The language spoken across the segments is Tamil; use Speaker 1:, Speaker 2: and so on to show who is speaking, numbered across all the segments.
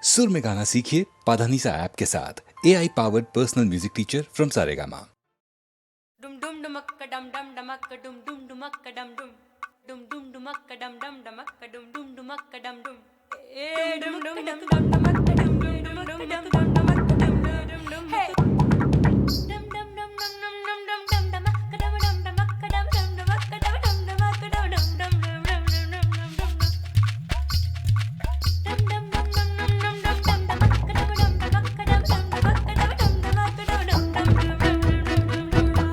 Speaker 1: सुर में गाना सीखिए पाधानीसा ऐप के साथ AI powered personal music teacher from Saregama.
Speaker 2: Dum dum dumakka dum dum dumakka dum dum dumakka dum dum dum dum dumakka dum dum dumakka dum dum dumakka dum dum dum dum dum dum dumakka dum dum dum dum dum dumakka dum dum dum hey dum dum dum dum dum dum dum dum dumakka dum dum dumakka dum dum dumakka dum dum dumakka dum dum dum dum dum dum dum dum dum dum dum dum dum dum dum dum dumakka dum dum dumakka dum dum dumakka dum dum dumakka dum dum dum dum dum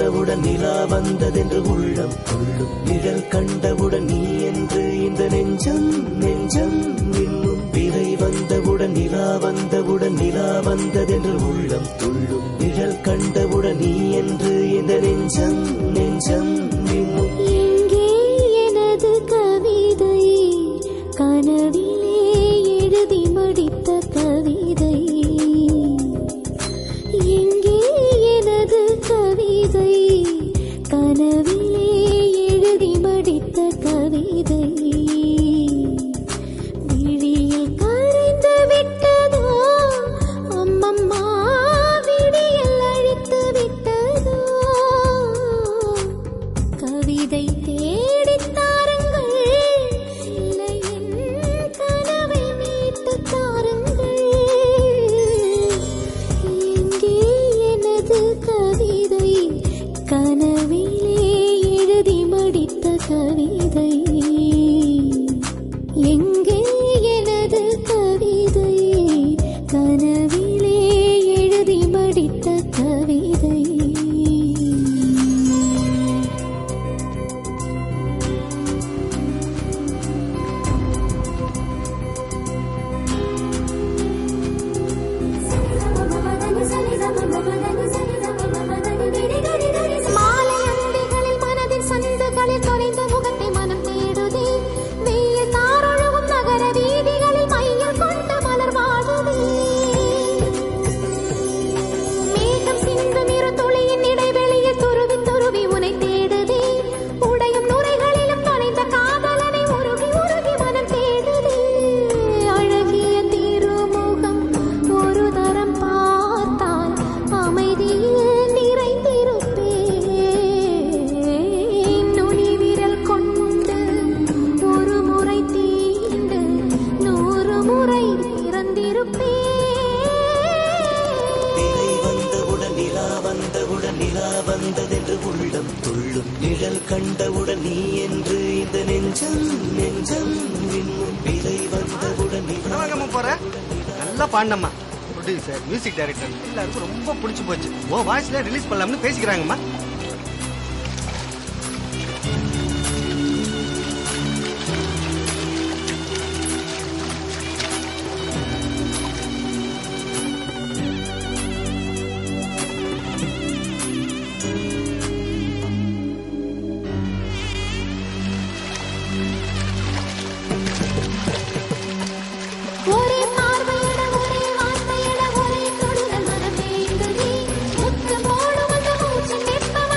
Speaker 3: வந்தவுடன் நிலா வந்ததென்று உள்ளம் துள்ளும் நிழல் கண்டவுடன் நீ என்று இந்த நெஞ்சம் நெஞ்சம் இன்னும் விதை வந்தவுடன் நிலா வந்தவுடன் நிலா வந்ததென்று உள்ளம் துள்ளும் நிழல் கண்டவுடன் நீ என்று இந்த நெஞ்சம் நெஞ்சம் இன்னும்
Speaker 4: எங்கே எனது கவிதை கனவிலே எழுதி மடித்த கவிதை எங்கே எனது கவிதை கனவிலே எழுதி மடித்த கவிதை விழியில் கரைந்து விட்டதோ அம்மம்மா விடியல் அழித்து விட்டதோ கவிதை தேடித் தாருங்கள் இல்லை என் கனவை மீட்டுத் தாருங்கள் எங்கே எனது கவிதை கனவிலே எழுதி மடித்த கவிதை எங்கே எனது கவிதை கனவிலே எழுதி மடித்த கவிதை மாலை அந்திகளில் மனதின் சந்துகளில் தொலைந்த முகத்தை மனம் தேடுதே வெயில் தாரொழுகும் நகர வீதிகளில் மையில் கொண்ட மலர் வாடுதே மேகம் சிந்தும் இரு துளியின் இடைவெளியில் துருவி துருவி உனை தேடுதே உடையும் நுரைகளிலும் தொலைந்த காதலனை உருகி உருகி மனம் தேடுதே அழகிய திருமுகம் ஒரு தரம் பார்த்தால் அமைதியில் நிறைந்திருப்பேன் நுனி விரல் கொண்டு ஒரு முறை தீண்டு 100 முறை இறந்திருப்பேன்
Speaker 3: விதை வந்தவுடன் நிலா வந்தவுடன் நிலா வந்ததென்று உள்ளம் துள்ளும் நிழல் கண்டவுடன் நீ என்று இந்த நெஞ்சம் நெஞ்சம் இன்னும் விதை வந்தவுடன் நிலா
Speaker 5: என்னவாங்கம்மா போற நல்லா பாடினம்மா ப்ரொடியூசர் மியூசிக் டைரக்டர் எல்லாருக்கும் ரொம்ப பிடிச்சு போச்சு ஓ வாய்ஸ்ல ரிலீஸ் பண்ணலாம்னு பேசிக்கிறாங்கம்மா
Speaker 4: ஒரே பார்வையிட ஒரே வார்த்தையிட ஒரே தொடுதல் மனம் வேண்டுதே முத்து போடும் அந்த மூச்சு நிற்பவ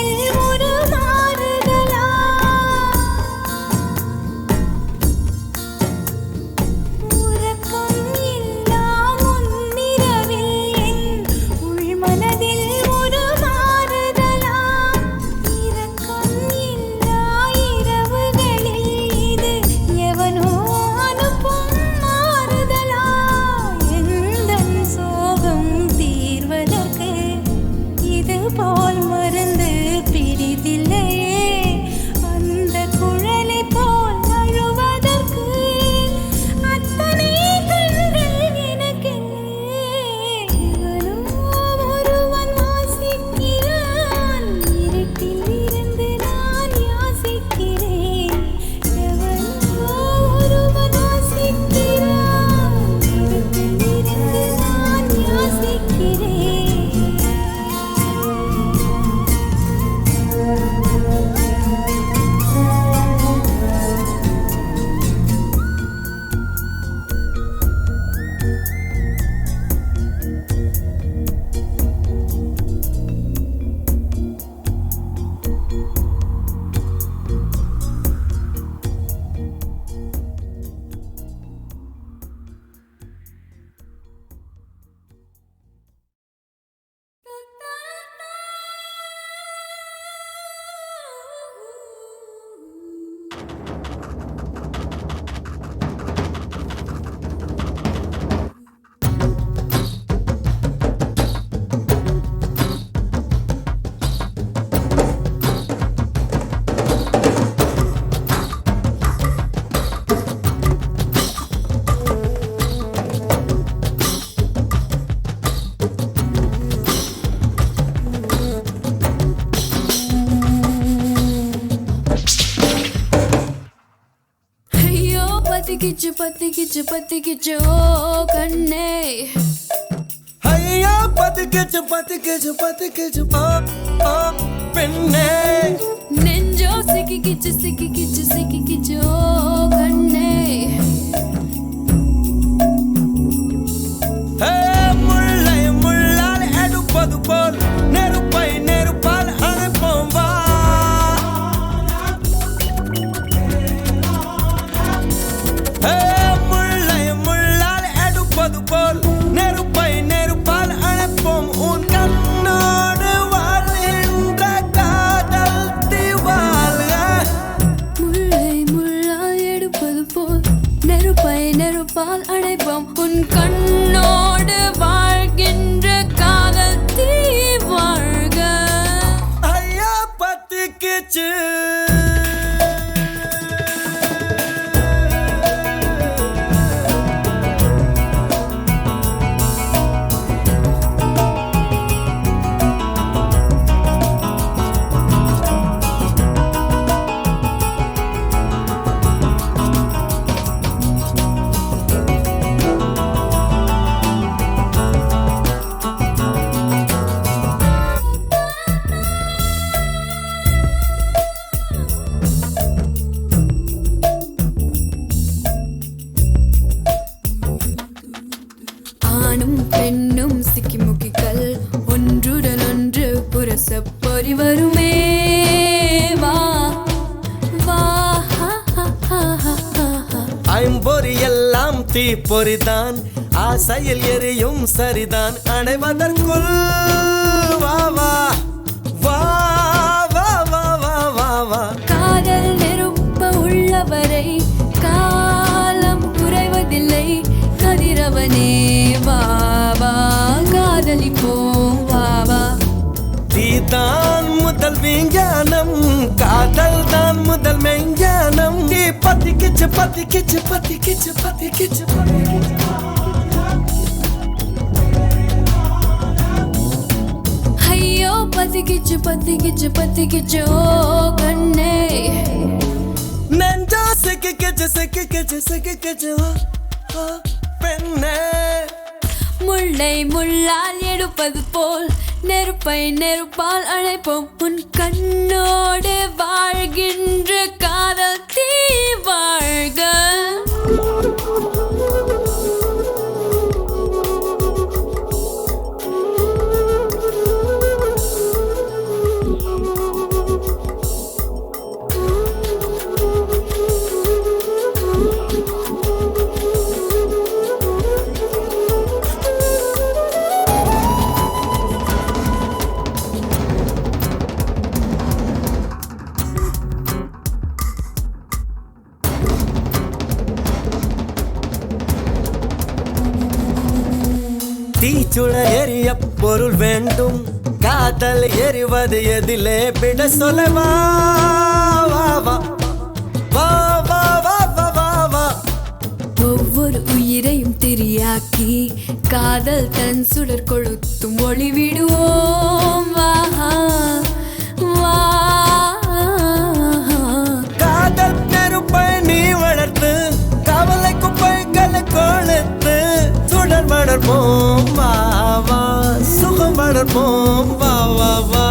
Speaker 4: மனதில் ஒரு மாறுதலா உறக்கம் இல்லா முன்னிரவில் என் உள் மனதில் ஒரு மாறுதலா இரக்கம் இல்லா இரவுகளில் இது எவனோ அனுப்பும் மாறுதலா எந்தன் சோகம் தீர்வதற்கு இது போல் மருந்து பிரிதில்லையே அந்த குழலை போல் அழுவதற்கு அத்தனை கண்கள் எனக்கில்லை எவனோ ஒருவன் வாசிக்கிறான் இருட்டில் இருந்து நான் யாசிக்கிறேன் எவனோ ஒருவன் வாசிக்கிறான் இருட்டில் இருந்து நான் யாசிக்கிறேன் ஐயோ பத்திக்கிச்சு பத்திக்கிச்சு பத்திக்கிச்சு ஓ கண்ணே
Speaker 6: ஐயா பத்திக்கிச்சு ஓ பெண்ணே
Speaker 4: நெஞ்சோ சிக்கிக்கிச்சு சிக்கிக்கிச்சு சிக்கிக்கிச்சு ஓ கண்ணே
Speaker 6: ஹே முல்லை முள்ளால் எடுப்பது போல் நெருப்பை நெருப்பால் அணைப்போம் வா ஹே முல்லை முள்ளால் எடுப்பது போல் நெருப்பை நெருப்பால் அணைப்போம் உன் கண்ணோடு வாழ்கின்ற காதல் தீவால்க
Speaker 4: முல்லை முள்ளால் எடுப்பது போல் நெருப்பை நெருப்பால் அணைப்போம் உன் கண்ணோடு வாழ்கின்ற காதல் தீ வாழ்க
Speaker 6: ஐயா பத்திக்கிச்சு
Speaker 4: ஆணும் பெண்ணும் சிக்கிமுக்கிகள் ஒன்றுடன் ஒன்று புரச பொறி வருமே வா வா ஹா, ஹா, ஹா, ஹா, ஹா, ஹா.
Speaker 6: ஐம்பொறி எல்லாம் தீப்பொறிதான் ஆசையில் எரியும் சரிதான் அடைவதற்குள் வா வா வா வா வா வா வா வா
Speaker 4: காதல் நெருப்ப உள்ளவரை காலம் குறைவதில்லை கதிரவனே வா வா காதலிப்போம் வா வா
Speaker 6: தீதான் முதல் விஞ்ஞானம் காதல் தான் முதல் மெஞ்ஞானம் நீ பத்திக்கிச்சு பத்திக்கிச்சு பத்திக்கிச்சு பத்திக்கிச்சு பத்திக்கிச்சு
Speaker 4: ஐயோ பத்திக்கிச்சு பத்திக்கிச்சு பத்திக்கிச்சு ஓ கண்ணே
Speaker 6: நெஞ்சா சிக்கிக்கிச்சு சிக்கிக்கிச்சு சிக்கிக்கிச்சு ஓ பெண்ணே
Speaker 4: முல்லை முள்ளால் எடுப்பது போல் நெருப்பை நெருப்பால் அழைப்போம் உன் கண்ணோடு வாழ்கின்ற காதல் தீ வாழ்க
Speaker 6: சுடர் எரிய பொருள் வேண்டும் காதல் எரிவது எதிலே விட சொல்லவா வா வா வா வா வா வா வா வா
Speaker 7: ஒவ்வொரு உயிரையும் திரியாக்கி காதல் தன் சுடர் கொளுத்தும் ஒளி விடுவோம் வா வா
Speaker 6: காதல் நெருப்பை நீ வளர்த்து கவலை குப்பைகளை கொளுத்து சுடர் வளர்ப்போம் வா வா சுகம் வளர்ப்போம் வா வா வா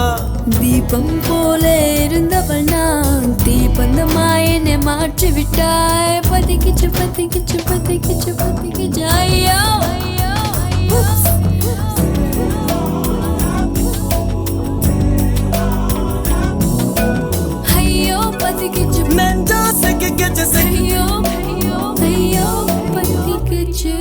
Speaker 7: தீபம் போல இருந்தவள் நான் தீபந்தமாய் என்னை மாற்றி விட்டாய் பத்திக்கிச்சு பத்திக்கிச்சு பத்திக்கிச்சு பத்திக்கிச்சு ஐயோ ஐயோ ஐயோ பத்திக்கிச்சு
Speaker 6: நெஞ்சா சிக்கிக்கிச்சு
Speaker 7: ஐயோ ஐயோ ஐயோ பத்திக்கிச்சு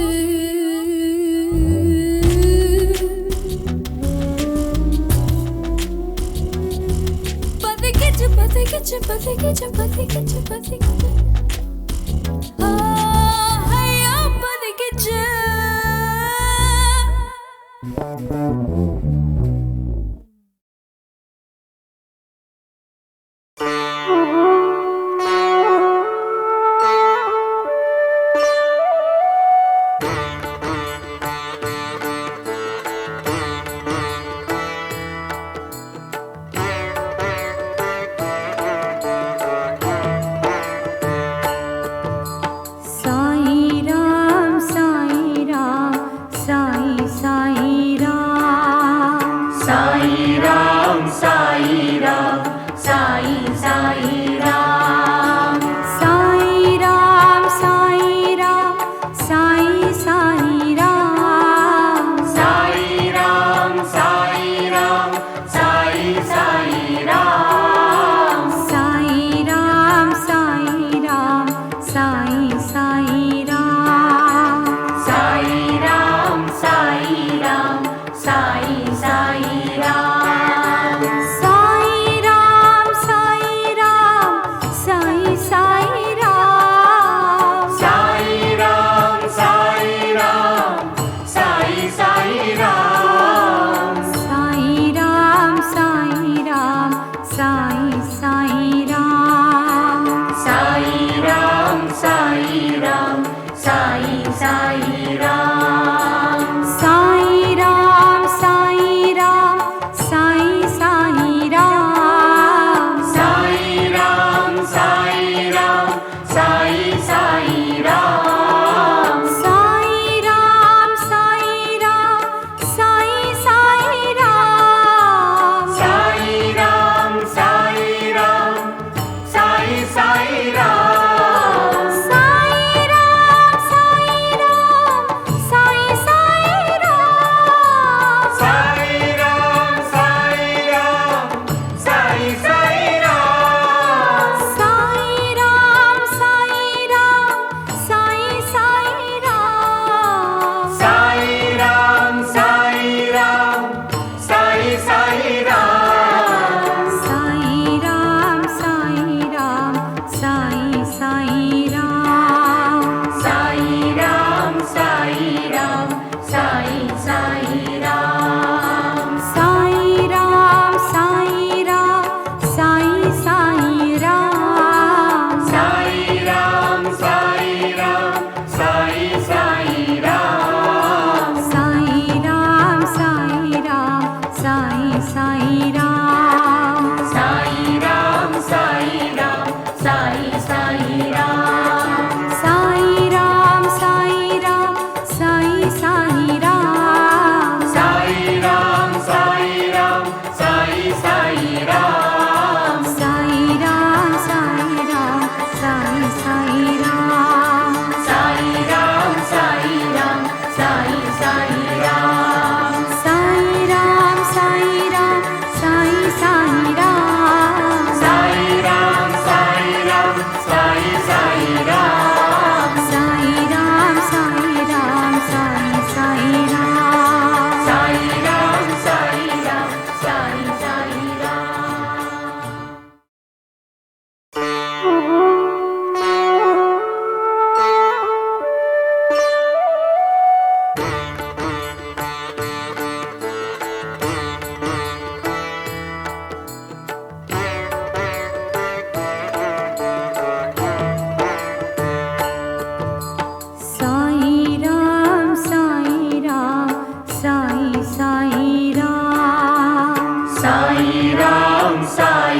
Speaker 7: Pati kichu, pati kichu, pati kichu. Oh, hey, oh, pati kichu.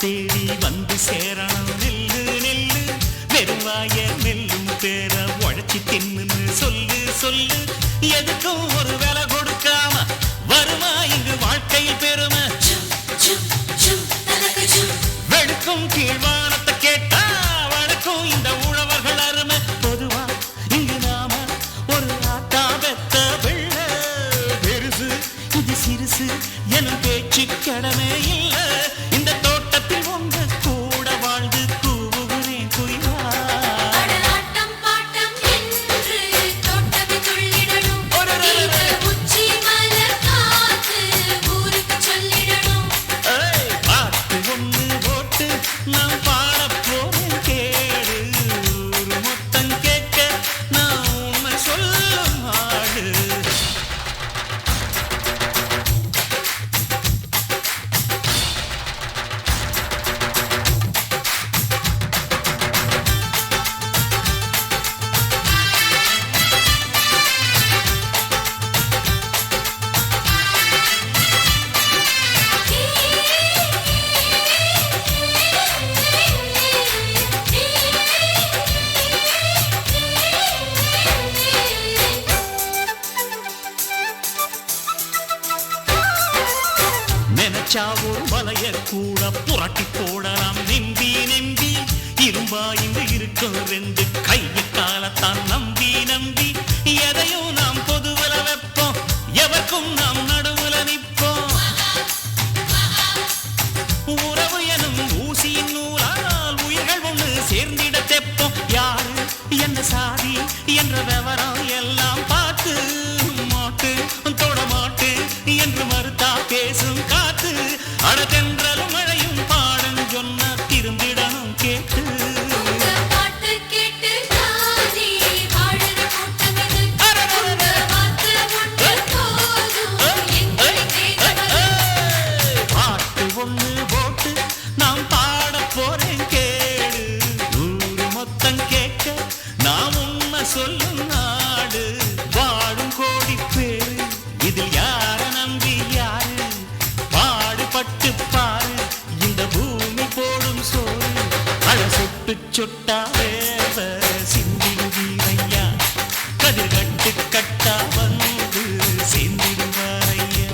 Speaker 8: தேடி வந்து சேரணும் நெல்லு நெல்லு வெறுவாய நெல்லும் பேர உழைச்சி தின்னு சொல்லு சொல்லு எதுக்கும் ஒரு வேலை கொடுக்காம வருமா இங்கு வாழ்க்கையில் பெருமை வெடுக்கும் கீழ்வானத்தை கேட்டா வழக்கும் இந்த உழவர்கள் அருமை பொதுவா இங்கு நாம ஒரு ஆட்டா பெத்த பிள்ளை பெருசு இது சிறுசு எனும் பேச்சு கடமை இல்ல இந்த தோட்டத்தில் உங்க கூட வாழ்ந்து கூவுகிறேன் குயிலா நான் பாட போறேன் கேடு ஒரு மொத்தம் கேட்க நான் உண்மை சொல்லும் ஆடு நினைச்சாவோ வலைய கூட புரட்டி போடலாம் நம்பி நம்பி இரும்பா இங்கு இருக்கும் ரெண்டு கைய காலத்தான் நம்பி நம்பி எதையும் நாம் பொதுவல வைப்போம் எவருக்கும் நாம் நடுவுல நிற்போம் உறவு எனும் ஊசியின் நூலால் உயிர்கள் ஒண்ணு சேர்ந்திட தெப்போம் யாரு என்ன சாதி என்ற விவரம் எல்லாம் பார்த்து மாட்டு தொட மாட்டு என்று மறுத்தா பேசும் காத்து அடதென்றலும் மழையும் பாடம் சொன்ன திரும்பிடணும் கேட்டு பாட்டு ஒண்ணு போட்டு நாம் பாட போறேன் கேடு ஊரு மொத்தம் கேட்க நாம் உண்மை சொல்லும் நாடு வாழும் கோடி பேரு இதில் யார நம்பி யாரு பாடுபட்டு பாரு இந்த பூமி போடும் சோறு அழ சொட்டு சொட்டா வேவ சிந்திடுவீரையா கதிர்கட்டு கட்டா வந்து சேர்ந்திடுவாரையா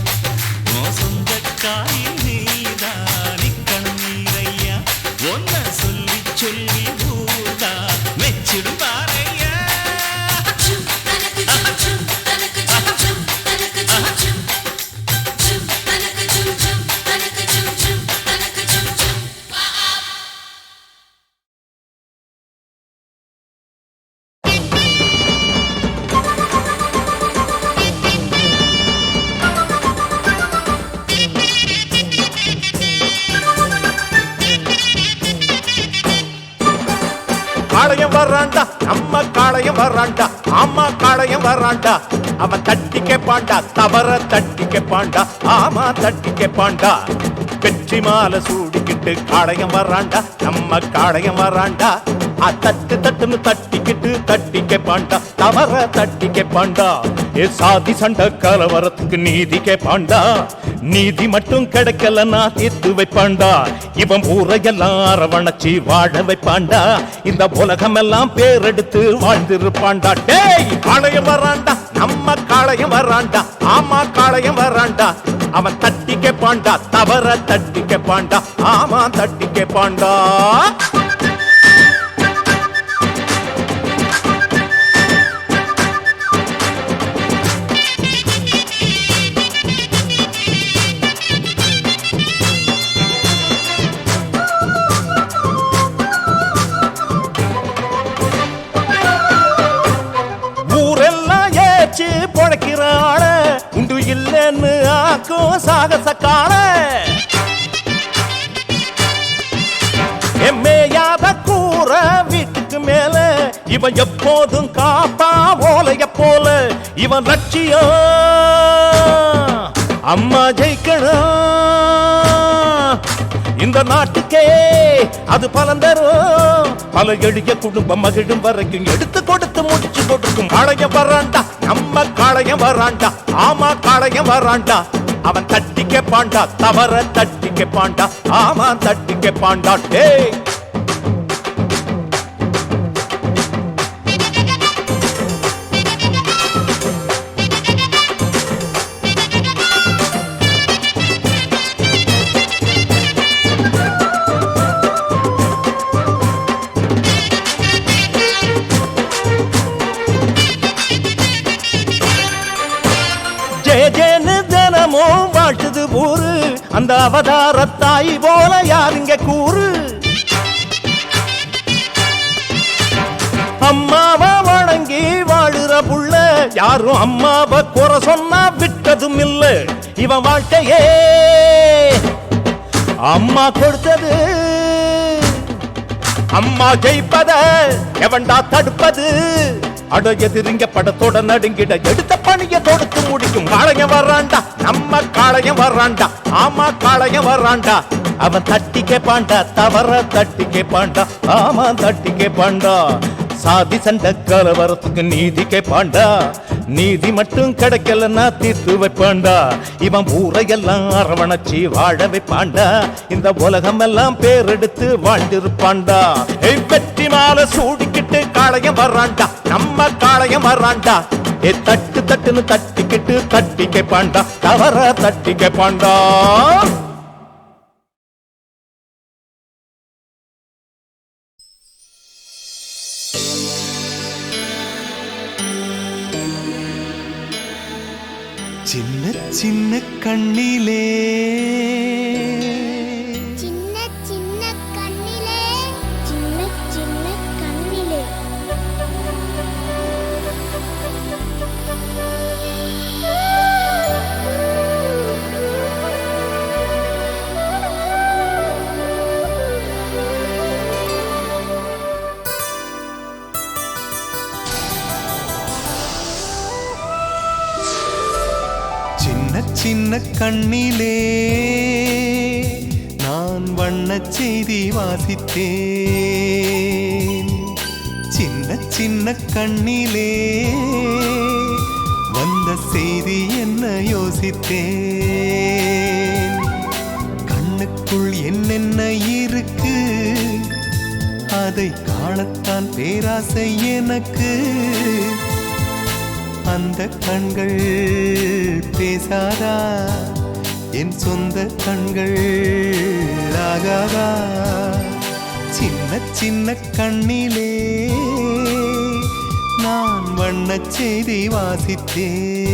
Speaker 8: சொந்தக்காயில் நீதான் நிக்கணும் நீரையா ஒன்ன சொல்லி சொல்லி ஊதா மெச்சிடும் பாரையா
Speaker 9: காளையம் வர்றான்டா நம்ம காளையம் வர்றான்டா ஆமா காளையம் வர்றான்டா அவன் தட்டி கேப்பான்டா தவற தட்டி கேப்பான்டா ஆமா தட்டி கேப்பான்டா வெற்றி மாலை சூடிக்கிட்டு காளையம் வர்றான்டா நம்ம காளையம் வர்றான்டா தட்டு தட்டுன்னு தட்டிக்கிட்டு தட்டி கேப்பான்டா தவற தட்டி கேப்பான்டா ஏ சாதி சண்டை கலவரத்துக்கு நீதி கேப்பான்டா நீதி மட்டும் கிடைக்கலன்னா தீர்த்து வைப்பான்டா இவன் ஊரையெல்லாம் அரவணைச்சி வாழ வைப்பான்டா இந்த உலகம் எல்லாம் பேரெடுத்து வாழ்ந்திருப்பான்டா டேய் காளையம் வர்றான்டா நம்ம காளையம் வர்றான்டா ஆமா காளையம் வர்றான்டா அவன் தட்டி கேப்பான்டா தவற தட்டி கேப்பான்டா ஆமா தட்டி கேப்பான்டா பொழைக்கிறாள உண்டு இல்லைன்னு ஆக்கும் சாகச கால எம்மையாத கூற வீட்டுக்கு மேல இவன் எப்போதும் காப்பா ஓலைய போல இவன் லட்சியம் அம்மா ஜெயிக்கணும் இந்த நாட்டுக்கே அது பலன் தரும் பல எளிய குடும்பம் மகிழும் வரைக்கும் எடுத்து கொடுத்து முடிச்சு கொடுக்கும் காளையம் வர்றான்டா நம்ம காளையம் வர்றான்டா ஆமா காளையம் வர்றான்டா அவன் தட்டி கேப்பாண்டா தவற தட்டி கேப்பாண்டா ஆமா தட்டி கேப்பாண்டா டேய் வாழ்த்துது ஊரு அந்த அவதார தாய் போல யாருங்க கூறு அம்மாவை வணங்கி வாழுற புள்ள யாரும் அம்மாவை குறை சொன்னா விட்டதும் இல்ல இவன் வாழ்க்கையே அம்மா கொடுத்தது அம்மா ஜெயிப்பத எவன்டா தடுப்பது அட எதிரிங்க படத்தோட நடுங்கிட எடுத்த பணிய தொடுத்து முடிக்கும் காளையம் வர்றான்டா நம்ம காளையம் வர்றான்டா ஆமா காளையம் வர்றான்டா அவன் தட்டி கேப்பாண்டா தவற தட்டி கேப்பாண்டா ஆமா தட்டி கேப்பாண்டா சாதி சண்டை கலவரத்துக்கு நீதி கேப்பாண்டா நீதி மட்டும் கிடைக்கலன்னா தீர்த்து வைப்பாண்டா இவன் ஊரையெல்லாம் அரவணைச்சி வாழ வைப்பாண்டா இந்த உலகம் எல்லாம் பேரெடுத்து வாழ்ந்திருப்பாண்டா வெற்றி மாலை சூடிக்கிட்டு காளையம் வர்றான்டா நம்ம காளையம் வர்றான்டா தட்டு தட்டுன்னு தட்டிக்கிட்டு தட்டி கேப்பாண்டா தவற தட்டி கேப்பாண்டா
Speaker 6: சின்ன சின்ன கண்ணிலே
Speaker 4: சின்ன சின்ன கண்ணிலே சின்ன சின்ன கண்ணிலே
Speaker 6: சின்ன சின்ன கண்ணிலே நான் வண்ணச் செய்தி வாசித்தேன் சின்ன சின்ன கண்ணிலே வந்த செய்தி என்ன யோசித்தேன் கண்ணுக்குள் என்னென்ன இருக்கு அதை காணத்தான் பேராசை எனக்கு அந்த கண்கள் பேசாதா என் சொந்த கண்கள் ஆகாதா சின்ன சின்ன கண்ணிலே நான் வண்ணச் செய்தி வாசித்தேன்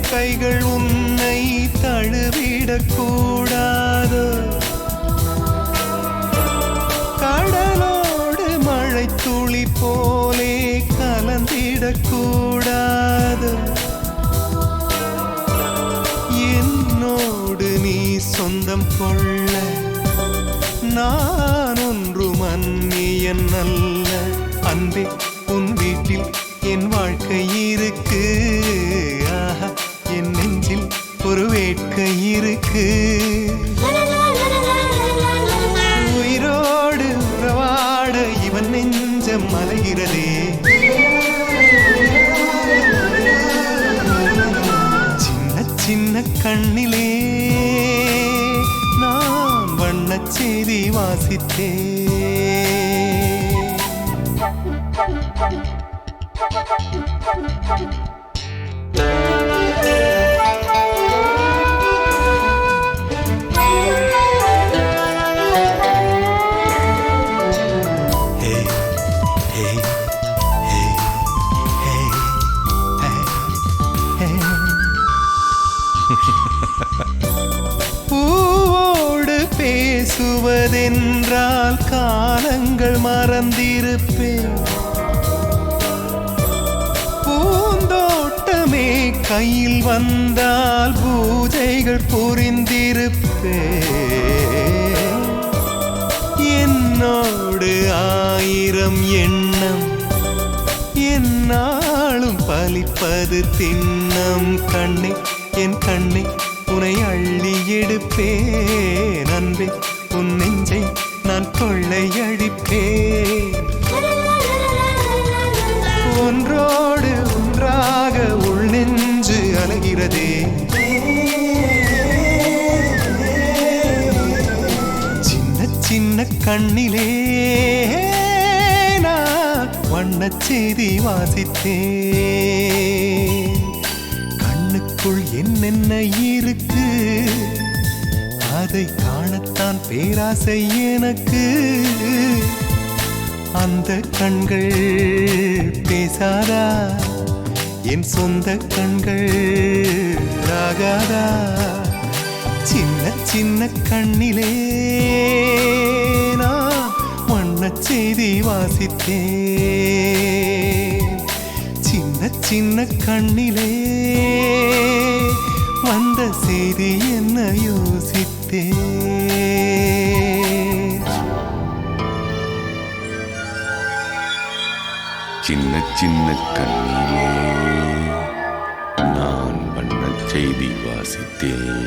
Speaker 6: கைகள் உன்னை தழுவிடக்கூடாது கடலோடு மழை துளி போலே கலந்திடக்கூடாது என்னோடு நீ சொந்தம் கொள்ள நான் ஒன்றும் அந்நியன் அல்ல அன்பே உன் வீட்டில் என் வாழ்க்கை இருக்கு ஆஹா என் நெஞ்சில் ஒரு வேட்கை இருக்கு உயிரோடு உறவாட இவன் நெஞ்சம் மலைகிறதே சின்ன சின்ன கண்ணிலே நான் வண்ணச் செய்தி வாசித்தேன் பூவோடு பேசுவதென்றால் காலங்கள் மறந்திருப்பேன் பூந்தோட்டமே
Speaker 10: கையில் வந்தால் பூஜைகள் புரிந்திருப்பே என்னோடு 1000 எண்ணம் என்னாலும் பலிப்பது திண்ணம் கண்ணே என் கண்ணே உனை அள்ளி எடுப்பேன் அன்பே உன் நெஞ்சை நான் கொள்ளையடிப்பேன் ஒன்றோடு ஒன்றாக உள் நெஞ்சு அலைகிறதே சின்ன சின்ன கண்ணிலே நான் வண்ணச் செய்தி வாசித்தேன் கண்ணுக்குள் என்னென்ன இருக்கு அதை காணத்தான் பேராசை எனக்கு அந்த கண்கள் பேசாதா என் சொந்த கண்கள் ராகாதா சின்ன சின்ன கண்ணிலே நான் வண்ணச் செய்தி வாசித்தேன் சின்ன சின்ன கண்ணிலே வந்த செய்தி என்ன யோசித்தேன்
Speaker 11: சின்ன சின்ன கண்ணிலே நான் வண்ணச் செய்தி வாசித்தேன்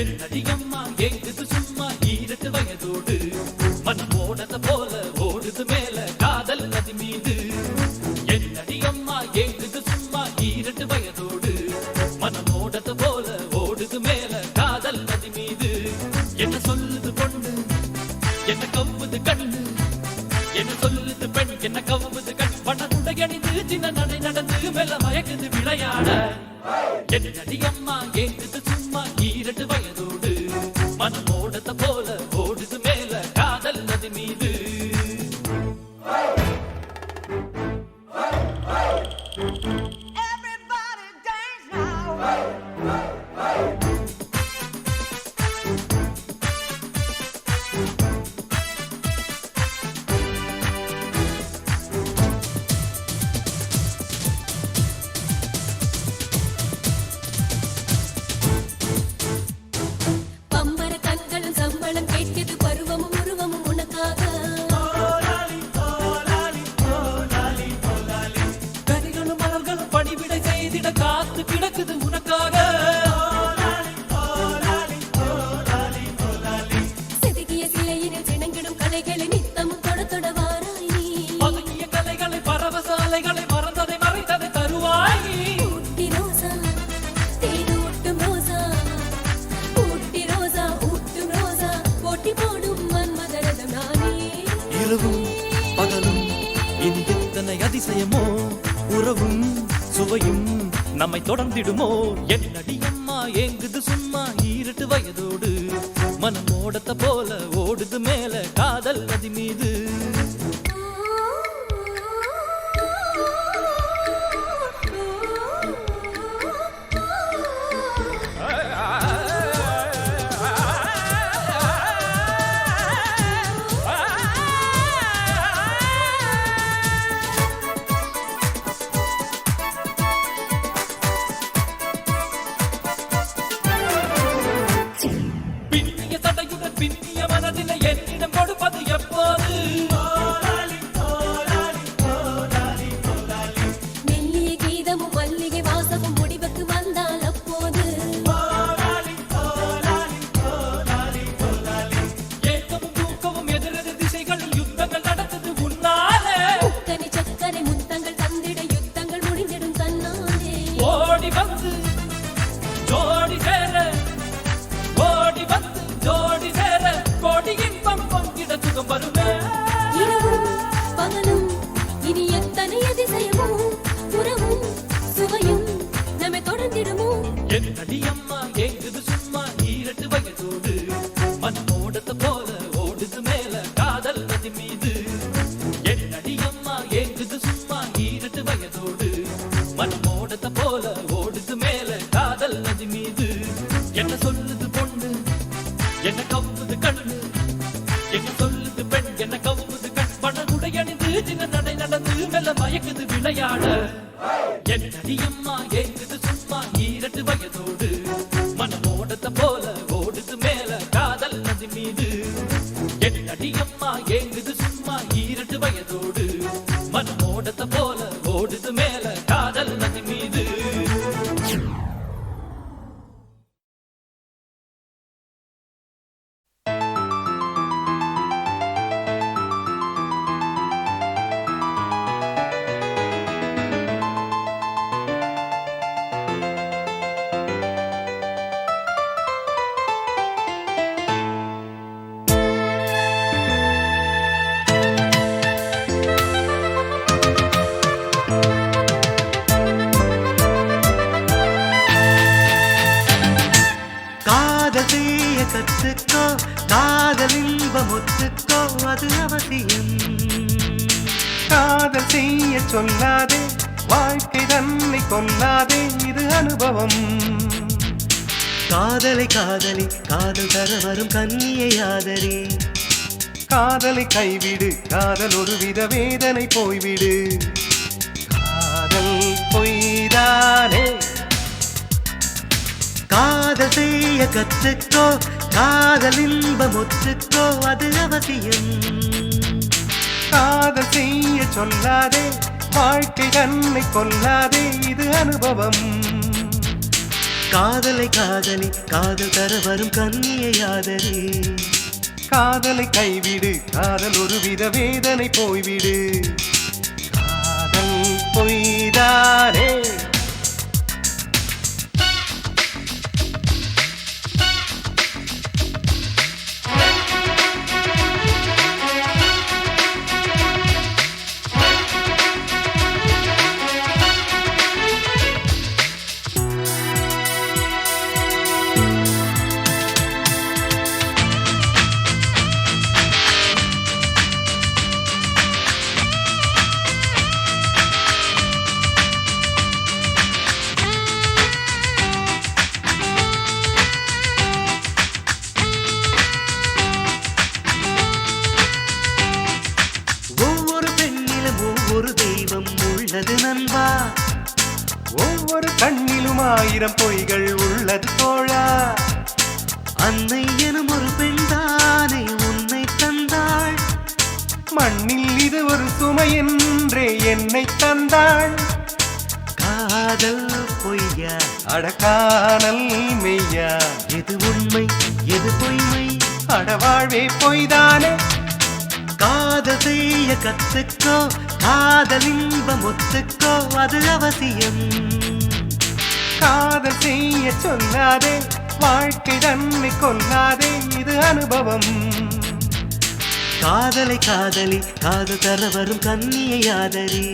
Speaker 8: என்னடியம்மா எங்குது சும்மா 2 வயதோடு மனம் ஓடத போல ஓடுது மேல காதல் நதி மீது என்னடியம்மா எங்குது சும்மா 2 வயதோடு மனம் ஓடத போல ஓடுது மேல காதல் நதி மீது என்ன சொல்லுது பொண்ணு என்ன கவ்வுது கண்ணு என்ன சொல்லுது பெண் என்ன கவ்வுது கண் வண்ண அணிந்து சின்ன நடை நடந்து மெல்ல மயக்குது விளையாட என்னடியம்மா எங்குது சும்மா 2 வயதோடு மனம் ஓடத போல ஓடுது மேல காதல் நதி மீது
Speaker 7: பம்பர கண்களும் சம்பளம் கேட்குது பருவமும் உருவமும் உனக்காக
Speaker 8: கனிகளும் மலர்களும் பணிவிடை செய்திட காத்து கிடக்குது உனக்காக
Speaker 7: செதுக்கிய சிலையினில் சினங்கிடும் கலைகளை நித்தமும் தொட தொட வாராய் நீ
Speaker 8: பதுங்கிய கலைகளை பரவசாலைகளை மறந்ததை மறைத்ததை தருவாய் நீ.
Speaker 7: ஊட்டி ரோசா தேனூட்டும் ரோசா ஊட்டி ரோசா ஊட்டும் ரோசா போட்டி போடும் மன்மதரதம் நானே
Speaker 6: இரவும் பகலும் இனி எத்தனை அதிசயமோ உறவும் சுவையும்
Speaker 8: நம்மை தொடர்ந்திடுமோ என்னடியம்மா ஏங்குது சும்மா 2 வயதோடு மனம் ஓடத்த போல ஓடுது மேல காதல் நதி மீது பின்னிய சடையுடன் பின்னிய மனதினை என்னிடம் கொடுப்பது எப்போது
Speaker 7: மெல்லிய கீதமும் மல்லிகை வாசமும் முடிவுக்கு வந்தால் அப்போது
Speaker 8: ஏக்கமும் தூக்கமும் எதிரெதிர் திசைகளில் யுத்தங்கள் நடந்தது உன்னாலே
Speaker 7: முக்கனி சக்கரை முத்தங்கள் தந்திட யுத்தங்கள் முடிந்திடும் தன்னாலே
Speaker 8: ஓடி வந்து ஜோடி சேர ஓடி வந்து ஜோடி சேர கோடி இன்பம் பொங்கிட சுகம் வருமே
Speaker 7: இரவு
Speaker 6: போல ஓடுது மேல காதல் நதி மீது என்ன சொல்லுது பொண்ணு என்ன கவுது கண்ணு என்ன சொல்லுது பெண் என்ன கவுது கண் பணகுடை அணிந்து சின்ன நடை நடந்து மெல்ல மயக்குது விளையாட என் அடியம்மா ஏங்குது சும்மா 2 வயதோடு மனம் ஓடத்த போல ஓடுது மேல காதல் நதி மீது என் அடியம்மா ஏங்குது சும்மா 2 வயதோடு மனம் ஓடத்த போல ஓடுது மேல காதல் நதி மீது
Speaker 3: கற்றுக்கோ காதல் இன்பம் ஒத்துக்கோ அது அவசியம்
Speaker 10: காதல் செய்ய சொல்லாதே வாழ்க்கை தன்னை கொல்லாதே இது அனுபவம்
Speaker 3: காதலை காதலி காதல் தர வரும் கன்னியை ஆதரி
Speaker 10: காதலை கைவிடு காதல் ஒருவித வேதனை போய்விடு காதல் பொய்தானே
Speaker 3: காதல் செய்ய கற்றுக்கோ காதல் இன்பம் ஒத்துக்கோ அது அவசியம்
Speaker 10: காதல் செய்ய சொல்லாதே வாழ்க்கை தன்னை கொல்லாதே இது அனுபவம்
Speaker 3: காதலை காதலி காதல் தர வரும் கன்னியை ஆதரி
Speaker 10: காதலை கைவிடு காதல் ஒருவித வேதனை போய்விடு காதல் பொய்தானே ஒவ்வொரு கண்ணிலும் 1000 பொய்கள் உள்ளது தோழா
Speaker 3: அன்னை எனும் ஒரு பெண்தானே உன்னை தந்தாள்
Speaker 10: மண்ணில் இது ஒரு சுமை என்றே என்னை தந்தாள்
Speaker 3: காதல் பொய்யா
Speaker 10: அடக்கானல் மெய்யா
Speaker 3: எது உண்மை எது பொய்மை
Speaker 10: அடவாழ்வே பொய்தானே
Speaker 3: காதல் செய்ய கத்துக்கோ காதல் இன்பம் ஒத்துக்கோ அது அவசியம்
Speaker 10: காதல் செய்ய சொல்லாதே வாழ்க்கை தன்னை கொல்லாதே இது அனுபவம்
Speaker 3: காதலை காதலி காதல் தர வரும் கன்னியை ஆதரி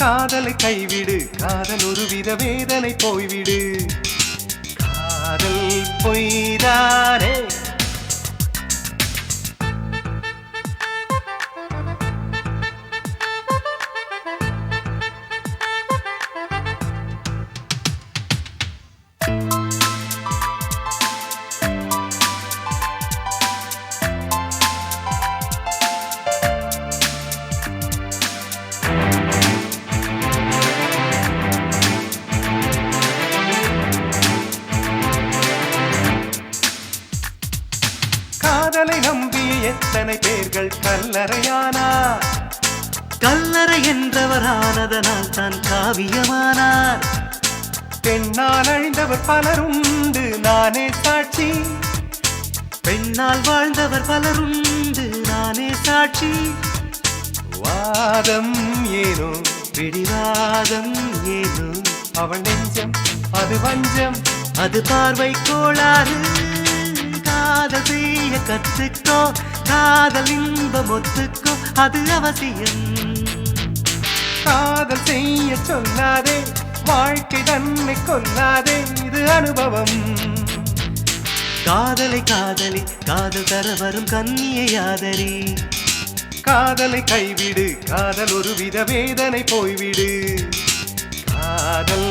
Speaker 10: காதலை கைவிடு காதல் ஒருவித வேதனை போய்விடு காதல் பொய்தானே காதலை நம்பிய எத்தனை பேர்கள் கல்லறையானார்
Speaker 3: கல்லறை என்றவரானதனால் தான் காவியமானார்
Speaker 10: பெண்ணால் அழிந்தவர் பலருண்டு நானே சாட்சி
Speaker 3: பெண்ணால் வாழ்ந்தவர் பலருண்டு நானே சாட்சி
Speaker 10: வாதம் ஏனோ
Speaker 3: பிடிவாதம் ஏனோ
Speaker 10: அவள் நெஞ்சம் அது வஞ்சம்
Speaker 3: அது பார்வை கோளாறு காதல் செய்ய கற்றுக்கோ காதல் இன்பம் ஒத்துக்கோ அது அவசியம்
Speaker 10: காதல் செய்ய சொல்லாதே வாழ்க்கை தன்னை கொல்லாதே இது அனுபவம்
Speaker 3: காதலை காதலி காதல் தர வரும் கன்னியை ஆதரி
Speaker 10: காதலை கைவிடு காதல் ஒருவித வேதனை போய்விடு காதல்